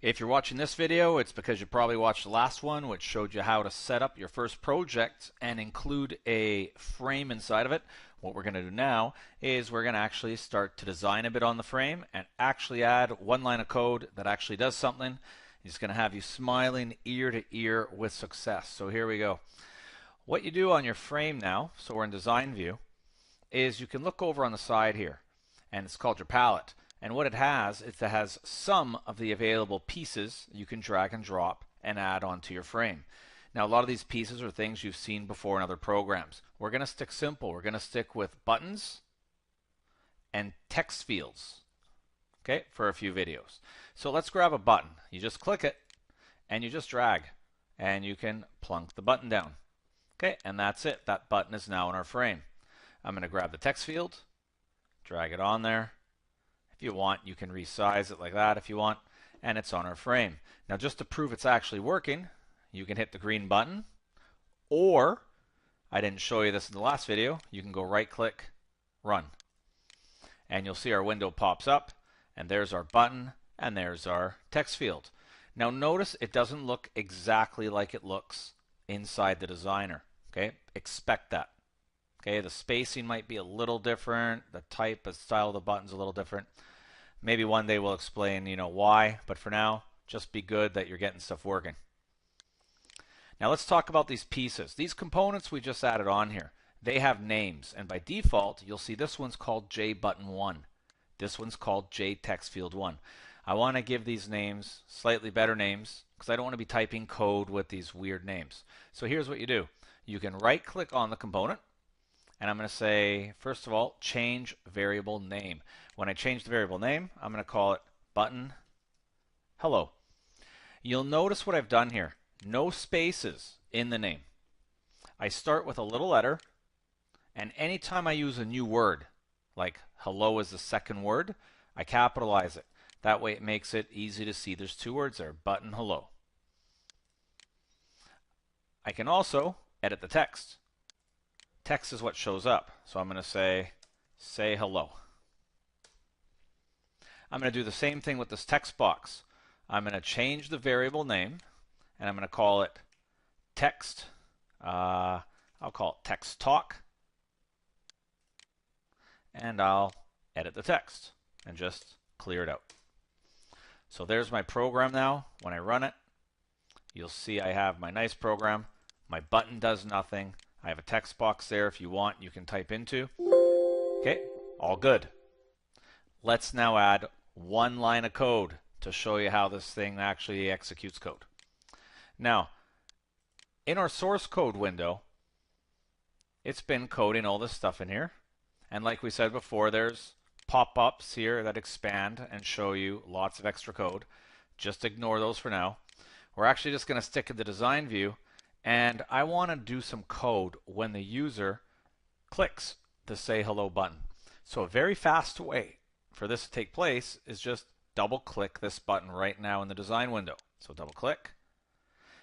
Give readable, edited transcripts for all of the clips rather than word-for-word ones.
If you're watching this video, it's because you probably watched the last one, which showed you how to set up your first project and include a frame inside of it. What we're going to do now is we're going to actually start to design a bit on the frame and actually add one line of code that actually does something. It's going to have you smiling ear to ear with success. So here we go. What you do on your frame now, so we're in design view, is you can look over on the side here, and it's called your palette. And what it has is it has some of the available pieces you can drag and drop and add onto your frame. Now, a lot of these pieces are things you've seen before in other programs. We're going to stick simple. We're going to stick with buttons and text fields, okay, for a few videos. So let's grab a button. You just click it and you just drag, and you can plunk the button down. Okay, and that's it. That button is now in our frame. I'm going to grab the text field, drag it on there. If you want, you can resize it like that if you want, and it's on our frame. Now, just to prove it's actually working, you can hit the green button, or, I didn't show you this in the last video, you can go right click, run. And you'll see our window pops up, and there's our button, and there's our text field. Now notice it doesn't look exactly like it looks inside the designer. Okay, expect that. Okay, the spacing might be a little different, the type and style of the button's a little different. Maybe one day we'll explain, why, but for now, just be good that you're getting stuff working. Now let's talk about these pieces. These components we just added on here, they have names, and by default, you'll see this one's called JButton1. This one's called JTextField1. I want to give these names slightly better names because I don't want to be typing code with these weird names. So here's what you do. You can right click on the component, and I'm going to say, first of all, change variable name. When I change the variable name, I'm going to call it button hello. You'll notice what I've done here. No spaces in the name. I start with a little letter, and anytime I use a new word, like hello is the second word, I capitalize it. That way it makes it easy to see there's two words there, button hello. I can also edit the text. Text is what shows up. So I'm going to say hello. I'm going to do the same thing with this text box. I'm going to change the variable name, and I'm going to call it text. I'll call it text talk, and I'll edit the text and just clear it out. So there's my program now. When I run it, you'll see I have my nice program. My button does nothing. I have a text box there if you want, you can type into. Okay, all good. Let's now add one line of code to show you how this thing actually executes code. Now, in our source code window, it's been coding all this stuff in here. And like we said before, there's pop-ups here that expand and show you lots of extra code. Just ignore those for now. We're actually just going to stick in the design view, and I want to do some code when the user clicks the say hello button. So a very fast way for this to take place is just double click this button right now in the design window. So double click.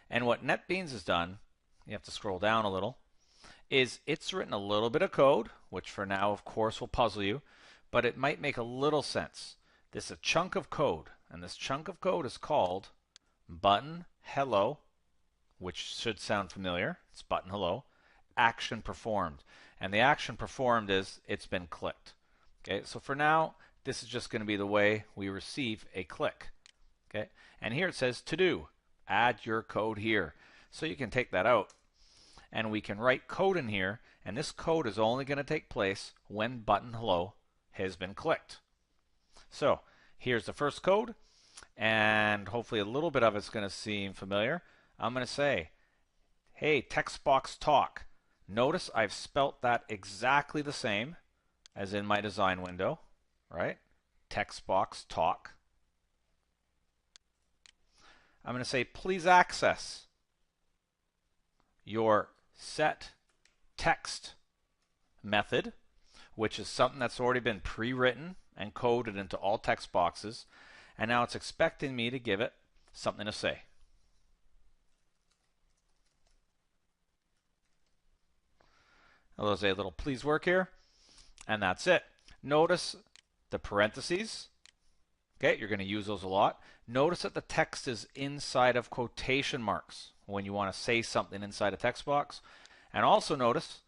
And what Netbeans has done, you have to scroll down a little, is it's written a little bit of code, which for now of course will puzzle you, but it might make a little sense. This is a chunk of code, and this chunk of code is called button hello, which should sound familiar. It's button hello, action performed. And the action performed is it's been clicked. Okay, so for now, this is just going to be the way we receive a click. Okay, and here it says to do, add your code here. So you can take that out, and we can write code in here, and this code is only going to take place when button hello has been clicked. So here's the first code, and hopefully a little bit of it's going to seem familiar. I'm going to say, hey, text box talk. Notice I've spelt that exactly the same as in my design window, right? Text box talk. I'm going to say, please access your set text method, which is something that's already been pre-written and coded into all text boxes, and now it's expecting me to give it something to say. I'll say a little please work here, and that's it. Notice the parentheses Okay, you're going to use those a lot. Notice that the text is inside of quotation marks when you want to say something inside a text box. And also notice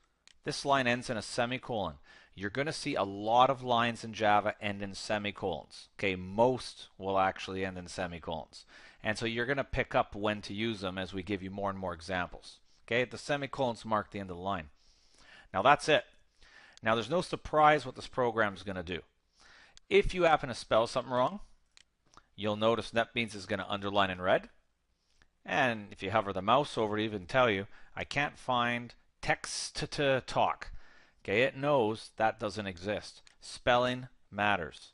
this line ends in a semicolon. You're going to see a lot of lines in Java end in semicolons. Okay, most will actually end in semicolons. And so you're going to pick up when to use them as we give you more and more examples. Okay, the semicolons mark the end of the line. Now that's it. Now there's no surprise what this program is going to do. If you happen to spell something wrong, you'll notice Netbeans is going to underline in red. And if you hover the mouse over it, even tell you, I can't find text to talk. Okay, it knows that doesn't exist. Spelling matters.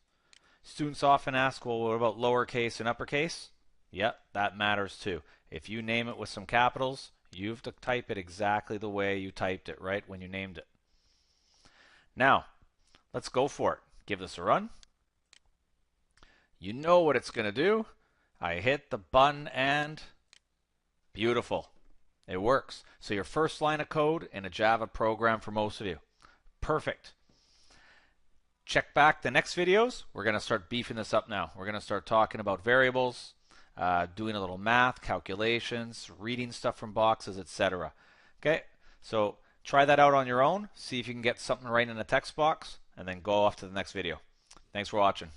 Students often ask, well, what about lowercase and uppercase? Yep, that matters too. If you name it with some capitals, you have to type it exactly the way you typed it right when you named it. Now, let's go for it. Give this a run. You know what it's going to do. I hit the button and beautiful. It works. So your first line of code in a Java program for most of you. Perfect. Check back the next videos. We're going to start beefing this up now. We're going to start talking about variables, doing a little math, calculations, reading stuff from boxes, etc. Okay, so try that out on your own. See if you can get something right in a text box, and then go off to the next video. Thanks for watching.